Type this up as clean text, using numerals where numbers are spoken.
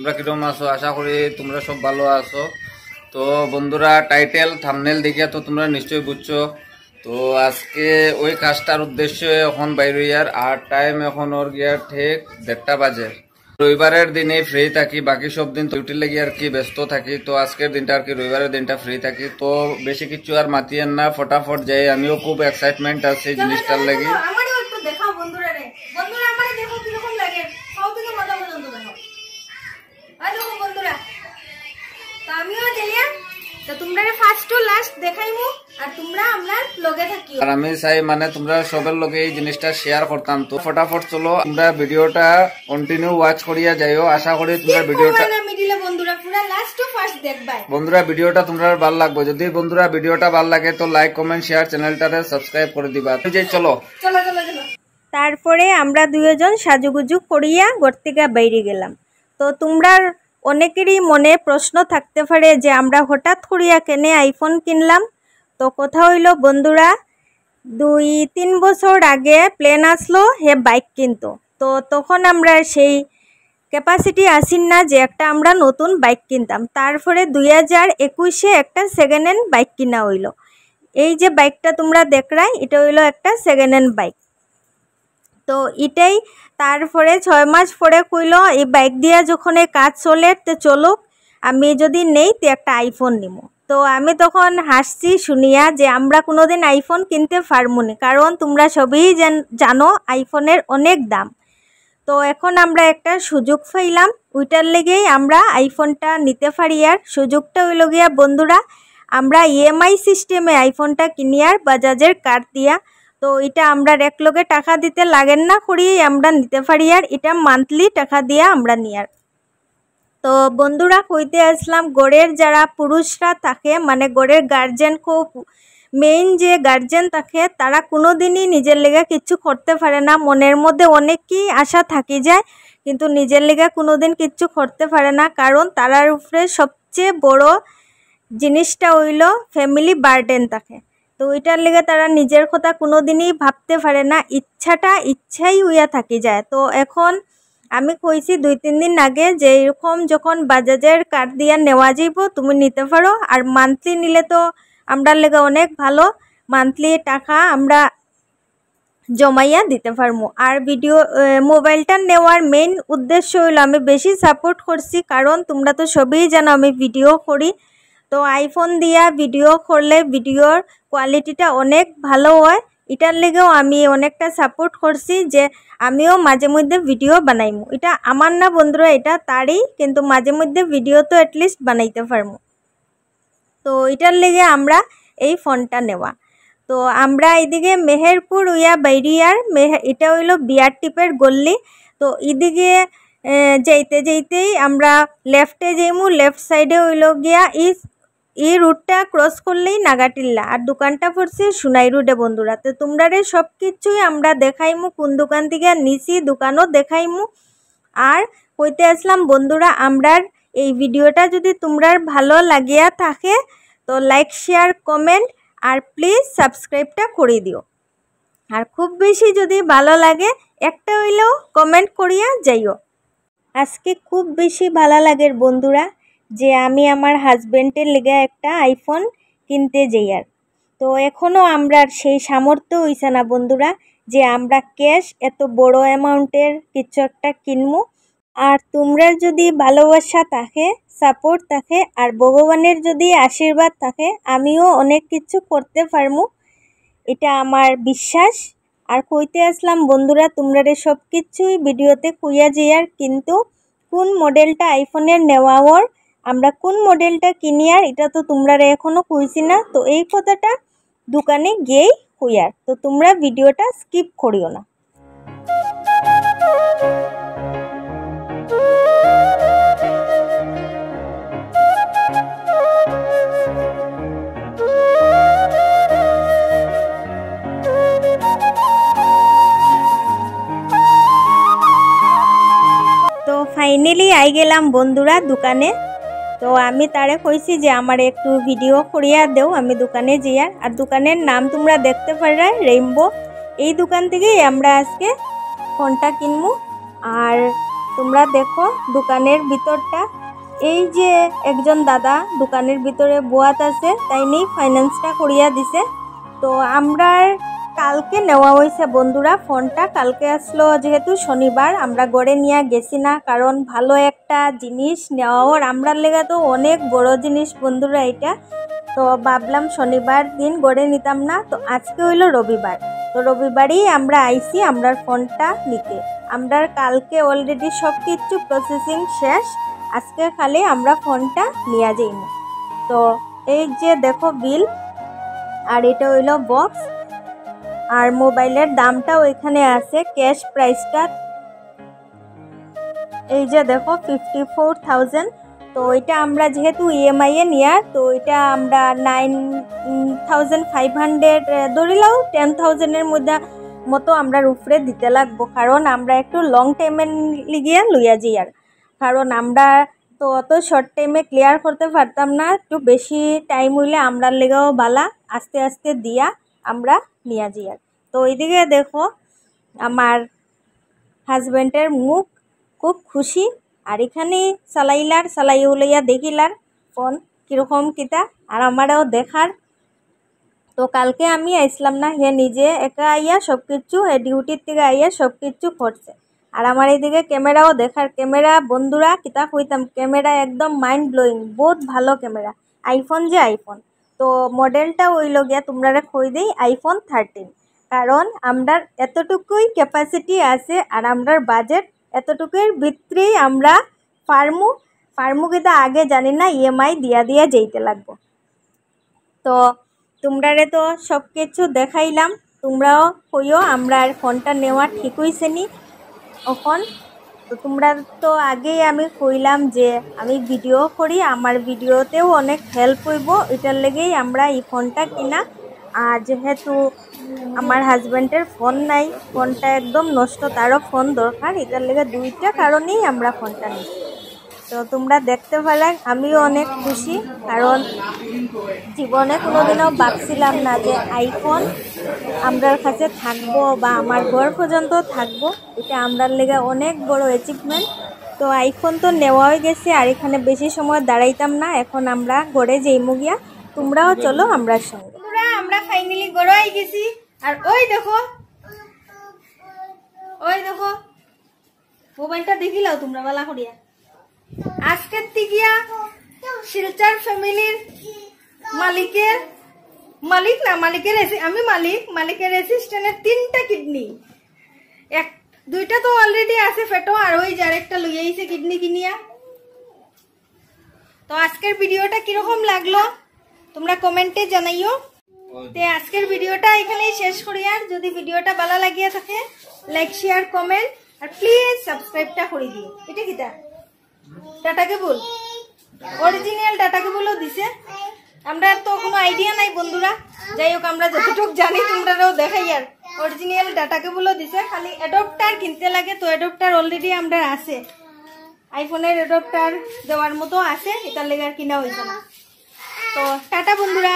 তোমরা কিরকম আছো? আশা করি তোমরা সব ভালো আছো। তো বন্ধুরা, টাইটেল থাম্বনেল দেখে তো তোমরা নিশ্চয়ই বুঝছো। তো আজকে ওই কাজটার উদ্দেশ্য এখন বাইরে আর টাইম এখন ওর গিয়া ঠিক 1:30 বাজে। রবিবারের দিনে ফ্রি থাকি, বাকি সব দিন ডিউটির লেগে আর কি ব্যস্ত থাকি। তো আজকের দিনটা আর কি রবিবারের দিনটা ফ্রি থাকি। তো বেশি কিছু আর মাতিয়েন না, ফটাফট যাই। আমিও খুব এক্সাইটমেন্ট আছে জিনিসটার লেগে। আর আমি চাই মানে তোমরা সবার লগে এই জিনিসটা শেয়ার করতাম। তো ফটাফট চলো তোমরা ভিডিওটা কন্টিনিউ ওয়াচ করিয়া যাইও। আশা করি তোমরা ভিডিওটা বন্ধুরা ভিডিওটা তোমরা ভালো লাগবে। যদি বন্ধুরা ভিডিওটা ভালো লাগে তো লাইক কমেন্ট শেয়ার চ্যানেলটারে সাবস্ক্রাইব করে দিবা। চলো। তারপরে আমরা দুইজন সাজুগুজু করিয়া ঘর থেকে বাইরে গেলাম। তো তোমরা অনেকেরই মনে প্রশ্ন থাকতে পারে যে আমরা হঠাৎ করিয়া কেনে আইফোন কিনলাম। তো কথা হইল বন্ধুরা, 2-3 বছর আগে প্ল্যান আসলো হে বাইক কিনতো। তো তখন আমরা সেই ক্যাপাসিটি আসিন না যে একটা আমরা নতুন বাইক কিনতাম। তারপরে 2021-এ একটা সেকেন্ড হ্যান্ড বাইক কিনা হইল। এই যে বাইকটা তোমরা দেখরাই, এটা হইলো একটা সেকেন্ড হ্যান্ড বাইক। তো এটাই তারপরে 6 মাস পরে কইল এই বাইক দিয়া যখন কাজ চলে তো চলুক, আমি যদি নেই তো একটা আইফোন নিব। তো আমি তখন হাসছি শুনিয়া যে আমরা কোনোদিন আইফোন কিনতে পারবো না, কারণ তোমরা সবই জানো আইফোনের অনেক দাম। তো এখন আমরা একটা সুযোগ পাইলাম, ওইটার লেগেই আমরা আইফোনটা নিতে পারি। আর সুযোগটা হইল গিয়া বন্ধুরা, আমরা ইএমআই সিস্টেমে আইফোনটা কিনি আর বাজাজের কার্ড দিয়া। তো এটা আমরা একলগে টাকা দিতে লাগেন না করিয়ে আমরা নিতে পারি। আর এটা মান্থলি টাকা দিয়া আমরা নিয়ার। তো বন্ধুরা কইতে আসলাম, গড়ের যারা পুরুষরা থাকে মানে গড়ের গার্জেন, খুব মেইন যে গার্জেন থাকে, তারা কোনো দিনই নিজের লেগে কিচ্ছু করতে পারে না। মনের মধ্যে অনেকই আশা থাকি যায়, কিন্তু নিজের লেগে কোনো দিন কিচ্ছু করতে পারে না, কারণ তারার উপরে সবচেয়ে বড় জিনিসটা হইল ফ্যামিলি বার্ডেন থাকে। তো ওইটার লেগে তারা নিজের কথা কোনো দিনই ভাবতে পারে না, ইচ্ছাই হইয়া থাকি যায়। তো এখন আমি কইছি 2-3 দিন আগে যে এরকম যখন বাজাজের কার্ড দিয়া নেওয়া যাইব তুমি নিতে পারো, আর মান্থলি নিলে তো আমরার লেগে অনেক ভালো, মান্থলি টাকা আমরা জমাইয়া দিতে পারবো। আর মোবাইলটা নেওয়ার মেইন উদ্দেশ্য হইল আমি বেশি সাপোর্ট করছি, কারণ তোমরা তো সবই জানো আমি ভিডিও করি। তো আইফোন দিয়া ভিডিও করলে ভিডিওর কোয়ালিটিটা অনেক ভালো হয়, এটার লেগেও আমি অনেকটা সাপোর্ট করছি যে আমিও মাঝে মধ্যে ভিডিও বানাইমু। এটা আমার না বন্ধুরা, এটা তারই, কিন্তু মাঝে মধ্যে ভিডিও তো অ্যাটলিস্ট বানাইতে পারবো। তো এটার লেগে আমরা এই ফোনটা নেওয়া। তো আমরা এইদিকে মেহেরপুর উইয়া বাইরিয়ার এটা হইল বিয়ার টিপের গল্লি। তো এদিকে যেতেই আমরা লেফটে যাইমু, লেফট সাইডে হইল গিয়া এই রুটটা ক্রস করলেই নাগাটিল্লা, আর দোকানটা পড়ছে সোনাই রোডে বন্ধুরা। তো তোমরা সব কিছুই আমরা দেখাইমু, কোন দোকান থেকে নিছি দোকানও দেখাইমু। আর কইতে আসলাম বন্ধুরা, আমরার এই ভিডিওটা যদি তোমরা ভালো লাগিয়া থাকে তো লাইক শেয়ার কমেন্ট আর প্লিজ সাবস্ক্রাইবটা করে দিও। আর খুব বেশি যদি ভালো লাগে একটা হইলেও কমেন্ট করিয়া যাইও। আজকে খুব বেশি ভালো লাগে বন্ধুরা যে আমি আমার হাজবেন্ডের লেগে একটা আইফোন কিনতে যাই। আর তো এখনও আমরা সেই সামর্থ্য হইছে না বন্ধুরা যে আমরা ক্যাশ এত বড় অ্যামাউন্টের কিছু একটা কিনবো। আর তোমরা যদি ভালোবাসা থাকে, সাপোর্ট থাকে, আর ভগবানের যদি আশীর্বাদ থাকে, আমিও অনেক কিছু করতে পারবো, এটা আমার বিশ্বাস। আর কইতে আসলাম বন্ধুরা, তোমরা সব কিছুই ভিডিওতে কইয়া যাইয়ার, কিন্তু কোন মডেলটা আইফোনের নেওয়া ওর, আমরা কোন মডেলটা কিনি আর এটা তো তোমরা এখনও কইছি না। তো এই কথাটা দোকানে গিয়েই কইয়ার। তো তোমরা ভিডিওটা স্কিপ করিও না। তো ফাইনালি আই গেলাম বন্ধুরা দোকানে। তো আমি তারে কইছি যে আমার একটু ভিডিও করিয়া দেও, আমি দোকানে যাইয়ার। আর দোকানের নাম তোমরা দেখতে পারবে রেইনবো। এই দোকান থেকেই আমরা আজকে ফোনটা কিনবো। আর তোমরা দেখো দোকানের ভিতরটা। এই যে একজন দাদা দোকানের ভিতরে বোয়াত আছে, তাই নেই ফাইন্যান্সটা করিয়া দিছে। তো আমরা কালকে নেওয়া হয়েছে বন্ধুরা ফোনটা। কালকে আসলো যেহেতু শনিবার, আমরা গড়ে নিয়ে গেছি না, কারণ ভালো একটা জিনিস নেওয়ার আমরার লেগে তো অনেক বড় জিনিস বন্ধুরা এটা। তো ভাবলাম শনিবার দিন গড়ে নিতাম না, তো আজকে হইলো রবিবার। তো রবিবারই আমরা আইছি আমরার ফোনটা নিতে। আমরার কালকে অলরেডি সব কিছু প্রসেসিং শেষ, আজকে খালি আমরা ফোনটা নিয়ে যাই না। তো এই যে দেখো বিল, আর এটা হইলো বক্স, আর মোবাইলের দামটাও এখানে আছে, ক্যাশ প্রাইসটা এই যে দেখো 54,000। তো এটা আমরা যেহেতু ইএমআই এ নেওয়ার, তো এটা আমরা 9,500 ধরিলাও 10,000-এর মধ্যে মতো আমরা উপরে দিতে লাগবো, কারণ আমরা একটু লং টাইমের লিগিয়া লইয়া যাই। আর কারণ আমরা তো অত শর্ট টাইমে ক্লিয়ার করতে পারতাম না, একটু বেশি টাইম হইলে আমরার লেগেও বালা আস্তে আস্তে দিয়া আমরা নিয়ে যাই। আর তো ওইদিকে দেখো আমার হাজব্যান্ডের মুখ খুব খুশি, আর এখানে চালাই হলাইয়া দেখিলার ফোন কীরকম কিতা, আর আমারও দেখার। তো কালকে আমি আইসলাম না, হে নিজে একা আইয়া সব কিছু ডিউটির থেকে আইয়া সব কিছু করছে। আর আমার এইদিকে ক্যামেরাও দেখার, ক্যামেরা বন্ধুরা কিতা কইতাম, ক্যামেরা একদম মাইন্ড ব্লোয়িং, বহুত ভালো ক্যামেরা। আইফোন যে আইফোন, তো মডেলটা ওইল গিয়া তোমরা কই দেই আইফোন 13, কারণ আমরার এতটুকুই ক্যাপাসিটি আছে, আর আমরার বাজেট এতটুকুর ভিতরেই আমরা ফার্মু কিতা আগে জানি না, ইএমআই দিয়া যেতে লাগবো। তো তোমরারে তো সব কিছু দেখাইলাম, তোমরাও কইও আমরা ফোনটা নেওয়া ঠিক হইছে নি এখন। তো তোমরা তো আগেই আমি কইলাম যে আমি ভিডিও করি, আমার ভিডিওতেও অনেক হেল্প হইব, এটার লেগেই আমরা এই ফোনটা কিনা। আর যেহেতু আমার হাজব্যান্ডের ফোন নাই, ফোনটা একদম নষ্ট, তারও ফোন দরকার, এটার লেগে দুইটা কারণেই আমরা ফোনটা নিই। তো তোমরা দেখতে পেলে আমিও অনেক খুশি, কারণ জীবনে কোনোদিনও ভাবছিলাম না যে আইফোন আমরার কাছে থাকবো বা আমার ঘর পর্যন্ত থাকবো, এটা আমরার লেগে অনেক বড় অ্যাচিভমেন্ট। তো আইফোন তো নেওয়াই গেছে, আর এখানে বেশি সময় দাঁড়াইতাম না, এখন আমরা ঘরে যাইমু গিয়া, তোমরাও চলো আমরার সঙ্গে। আমরা ফাইনালি ঘরে আই গেছি, আর ওই দেখো মোবাইলটা দেখিলাও তোমরা বালা করিয়া। আজকের তিগিয়া শিলচর ফ্যামিলির মালিকের অ্যাসিস্ট্যান্টের 3টা কিডনি, দুইটা তো অলরেডি আছে ফেটো, আর ওই যার একটা লই আইছে কিডনি কিনিয়া। তো আজকের ভিডিওটা কিরকম লাগলো তোমরা কমেন্টে জানাইও। তে আজকের ভিডিওটা এখানেই শেষ করি, আর যদি ভিডিওটা ভালো লাগিয়া থাকে লাইক শেয়ার কমেন্ট, আর প্লিজ সাবস্ক্রাইবটা করে দিও। এটা কিটা ডাটা কেবল, অরিজিনাল ডাটা কেবলও দিছে, আমরা তো কোনো আইডিয়া নাই বন্ধুরা, যাই হোক আমরা যতটুকু জানি তোমরাও দেখাই। আর অরিজিনাল ডাটা কেবলও দিছে, খালি অ্যাডাপ্টার কিনতে লাগে, তো অ্যাডাপ্টার অলরেডি আমরা আছে, আইফোনের অ্যাডাপ্টার দেওয়ার মতো আছে, এটার লেগে আর কিনা হইছে না। তো টাটা বন্ধুরা।